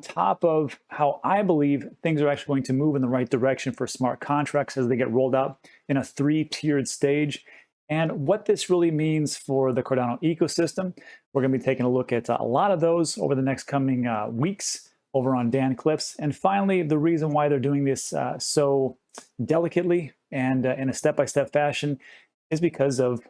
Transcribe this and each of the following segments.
top of how I believe things are actually going to move in the right direction for smart contracts as they get rolled out in a three-tiered stage, and what this really means for the Cardano ecosystem. We're going to be taking a look at a lot of those over the next coming weeks over on Dan Clips. And finally, the reason why they're doing this so delicately and in a step-by-step fashion is because of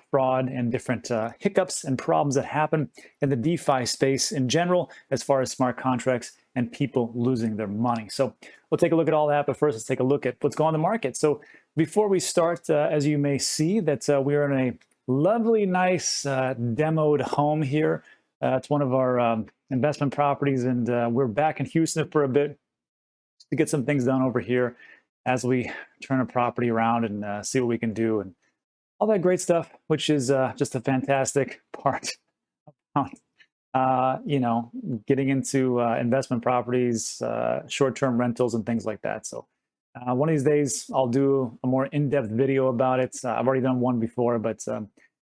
fraud and different hiccups and problems that happen in the DeFi space in general, as far as smart contracts and people losing their money. So we'll take a look at all that, but first let's take a look at what's going on in the market. So before we start, as you may see, that we are in a lovely, nice demoed home here. It's one of our investment properties, and we're back in Houston for a bit to get some things done over here as we turn a property around and see what we can do and all that great stuff, which is just a fantastic part about, getting into investment properties, short-term rentals and things like that. So one of these days I'll do a more in-depth video about it. I've already done one before, but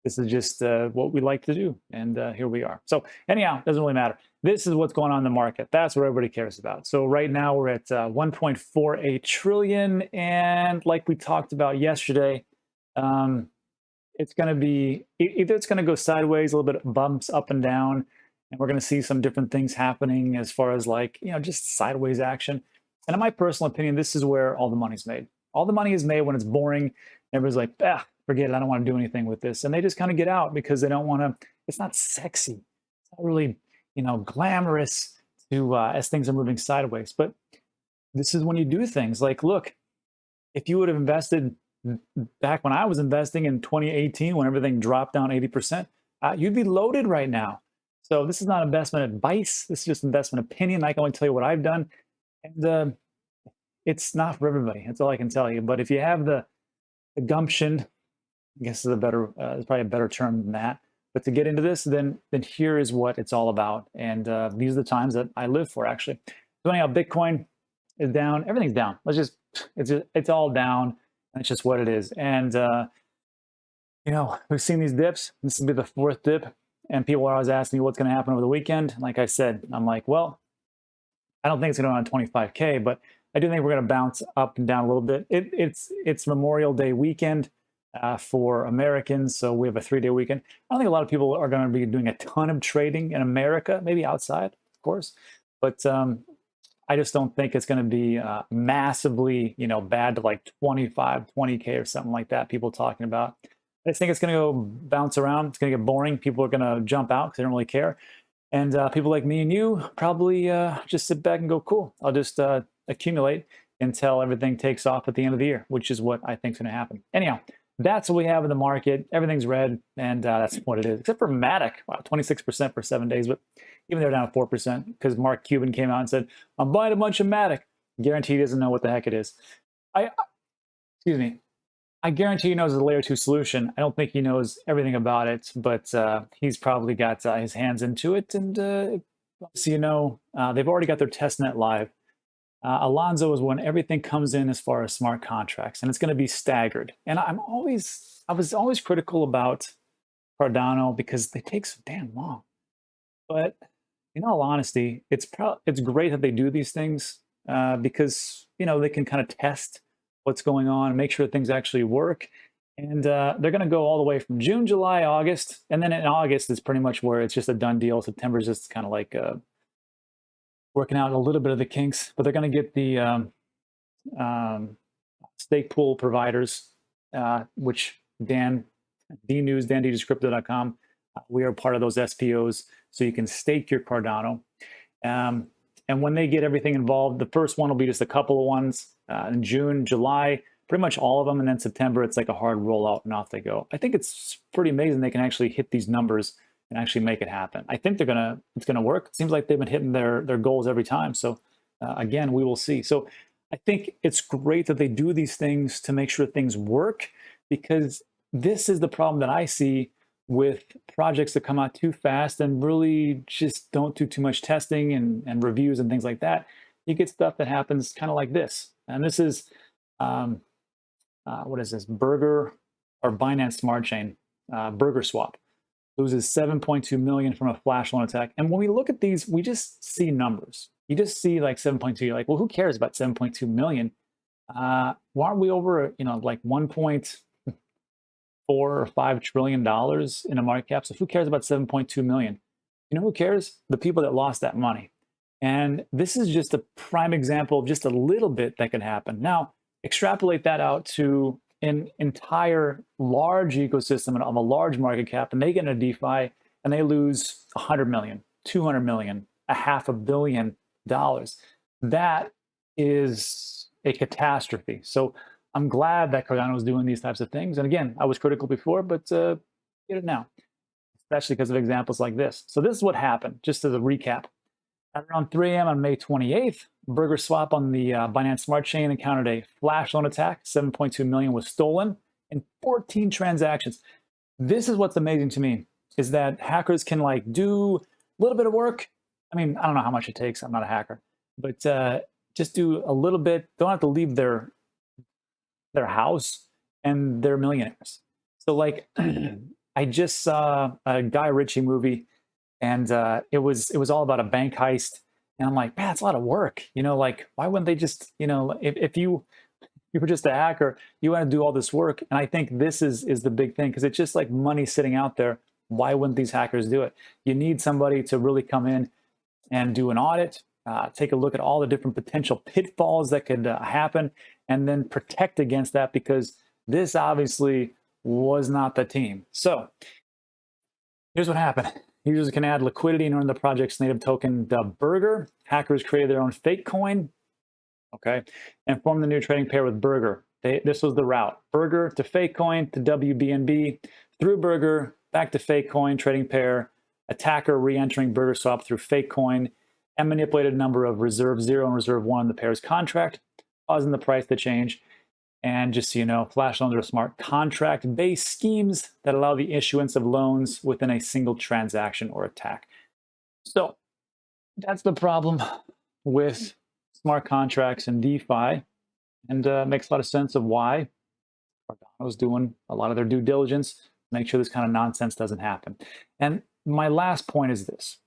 this is just what we like to do. And here we are. So anyhow, doesn't really matter. This is what's going on in the market. That's what everybody cares about. So right now we're at 1.48 trillion. And like we talked about yesterday, it's going to be either it's going to go sideways, a little bit of bumps up and down, and we're going to see some different things happening as far as just sideways action. And in my personal opinion, this is where all the money's made. All the money is made when it's boring. Everybody's like, forget it. I don't want to do anything with this. And they just kind of get out because they don't want to. It's not sexy. It's not really, glamorous to as things are moving sideways. But this is when you do things like, look, if you would have invested back when I was investing in 2018, when everything dropped down 80%, you'd be loaded right now. So this is not investment advice. This is just investment opinion. I can only tell you what I've done. And it's not for everybody. That's all I can tell you. But if you have the gumption, I guess is is probably a better term than that. But to get into this, then here is what it's all about. And these are the times that I live for, actually. So anyhow, Bitcoin is down. Everything's down. It's all down. That's just what it is. And, we've seen these dips. This will be the fourth dip. And people are always asking me what's going to happen over the weekend. Like I said, I'm like, well, I don't think it's going to go on 25K, but I do think we're going to bounce up and down a little bit. It's Memorial Day weekend for Americans. So we have a 3-day weekend. I don't think a lot of people are going to be doing a ton of trading in America, maybe outside, of course. But I just don't think it's going to be massively, bad to like 20K or something like that. People talking about. I just think it's going to go bounce around. It's going to get boring. People are going to jump out because they don't really care. And people like me and you probably just sit back and go, cool. I'll just accumulate until everything takes off at the end of the year, which is what I think is going to happen. Anyhow, that's what we have in the market. Everything's red, and that's what it is, except for Matic. Wow, 26% for 7 days, but even they're down 4% because Mark Cuban came out and said, I'm buying a bunch of Matic. Guarantee he doesn't know what the heck it is. Excuse me. I guarantee he knows the layer 2 solution. I don't think he knows everything about it, but he's probably got his hands into it. And so, they've already got their testnet live. Alonzo is when everything comes in as far as smart contracts, and it's going to be staggered. And I was always critical about Cardano because they take so damn long. But in all honesty, it's great that they do these things because they can kind of test what's going on, make sure things actually work. And they're going to go all the way from June, July, August. And then in August is pretty much where it's just a done deal. September is just kind of like working out a little bit of the kinks. But they're going to get the stake pool providers, which DDscrypto.com, we are part of those SPOs. So you can stake your Cardano. And when they get everything involved, the first one will be just a couple of ones in June, July, pretty much all of them. And then September, it's like a hard rollout and off they go. I think it's pretty amazing they can actually hit these numbers and actually make it happen. I think it's gonna work. It seems like they've been hitting their goals every time. So again, we will see. So I think it's great that they do these things to make sure things work, because this is the problem that I see with projects that come out too fast and really just don't do too much testing and reviews and things like that. You get stuff that happens kind of like this. And this is, what is this? Burger or Binance Smart Chain, Burger Swap. Loses 7.2 million from a flash loan attack. And when we look at these, we just see numbers. You just see like 7.2, you're like, well, who cares about 7.2 million? Why aren't we over, like 1.4 or $5 trillion in a market cap? So who cares about 7.2 million? You know who cares? The people that lost that money. And this is just a prime example of just a little bit that can happen. Now, extrapolate that out to an entire large ecosystem of a large market cap, and they get into DeFi and they lose 100 million, 200 million, $500 million. That is a catastrophe. So I'm glad that Cardano is doing these types of things. And again, I was critical before, but get it now, especially because of examples like this. So this is what happened, just as a recap. At around 3 a.m. on May 28th, Burger Swap on the Binance Smart Chain encountered a flash loan attack. 7.2 million was stolen in 14 transactions. This is what's amazing to me, is that hackers can like do a little bit of work. I mean, I don't know how much it takes. I'm not a hacker, but just do a little bit. Don't have to leave their house, and they're millionaires. So like, I just saw a Guy Ritchie movie, and it was all about a bank heist, and I'm like, man, it's a lot of work. Like, why wouldn't they just, if you were just a hacker, you want to do all this work? And I think this is the big thing, because it's just like money sitting out there. Why wouldn't these hackers do it? You need somebody to really come in and do an audit, take a look at all the different potential pitfalls that could happen, and then protect against that, because this obviously was not the team. So here's what happened. Users can add liquidity and earn the project's native token, the Burger. Hackers created their own fake coin, okay, and formed the new trading pair with Burger. This was the route: Burger to fake coin to WBNB, through Burger back to fake coin trading pair. Attacker re-entering Burger Swap through fake coin and manipulated a number of reserve 0 and reserve 1 in the pair's contract, causing the price to change. And just so you know, flash loans are smart contract-based schemes that allow the issuance of loans within a single transaction or attack. So that's the problem with smart contracts and DeFi, and makes a lot of sense of why Cardano's doing a lot of their due diligence to make sure this kind of nonsense doesn't happen. And my last point is this.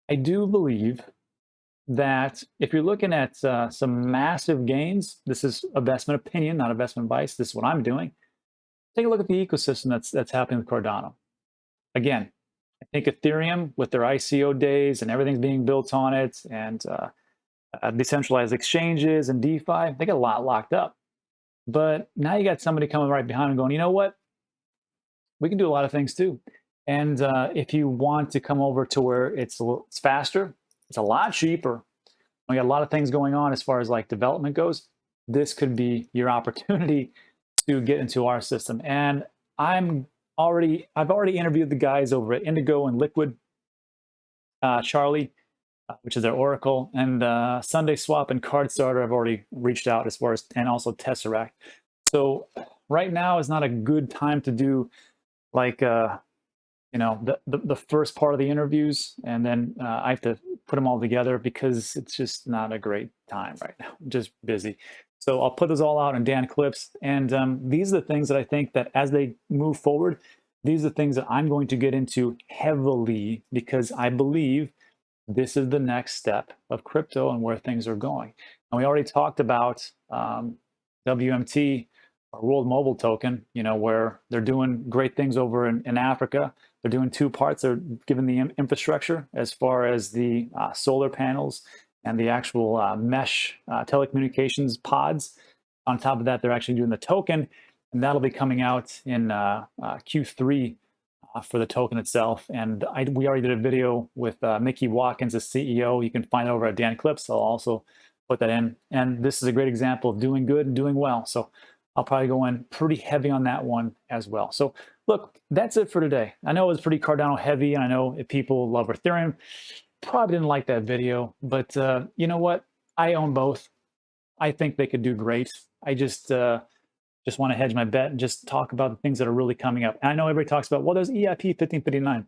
I do believe that if you're looking at some massive gains, this is investment opinion, not investment advice. This is what I'm doing. Take a look at the ecosystem that's happening with Cardano. Again, I think Ethereum, with their ICO days and everything's being built on it, and decentralized exchanges and DeFi, they got a lot locked up. But now you got somebody coming right behind and going, you know what? We can do a lot of things too. And if you want to come over to where it's faster, it's a lot cheaper, we got a lot of things going on as far as like development goes, this could be your opportunity to get into our system. And I've already interviewed the guys over at Indigo and Liquid, Charlie, which is their Oracle, and Sunday Swap and Card Starter. I've already reached out as far as, and also Tesseract. So right now is not a good time to do like the first part of the interviews, and then I have to put them all together, because it's just not a great time right now. I'm just busy. So I'll put those all out in Dan clips, and these are the things that I think that as they move forward, these are the things that I'm going to get into heavily, because I believe this is the next step of crypto and where things are going. And we already talked about WMT, or World Mobile Token, where they're doing great things over in Africa. They're doing two parts. They're giving the infrastructure as far as the solar panels and the actual mesh telecommunications pods. On top of that, they're actually doing the token, and that'll be coming out in Q3 for the token itself. And we already did a video with Mickey Watkins, the CEO. You can find it over at Dan Clips. I'll also put that in. And this is a great example of doing good and doing well. So I'll probably go in pretty heavy on that one as well. So look, that's it for today. I know it was pretty Cardano heavy, and I know if people love Ethereum, probably didn't like that video, but you know what? I own both. I think they could do great. I just want to hedge my bet and just talk about the things that are really coming up. And I know everybody talks about, well, there's EIP 1559.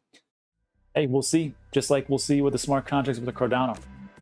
Hey, we'll see. Just like we'll see with the smart contracts with the Cardano.